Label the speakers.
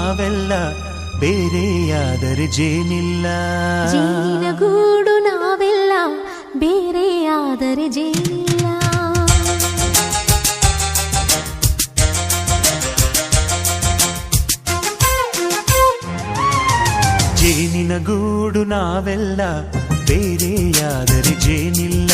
Speaker 1: ನಾವೆಲ್ಲ ಬೇರೆಯಾದರೆ ಜೇನಿಲ್ಲ.
Speaker 2: ಜೇನಿನ ಗೂಡು ನಾವೆಲ್ಲ ಬೇರೆಯಾದರೆ ಜೇನಿಲ್ಲ.
Speaker 1: ಜೇನಿನ ಗೂಡು ನಾವೆಲ್ಲ ಬೇರೆಯಾದರೆ ಜೇನಿಲ್ಲ.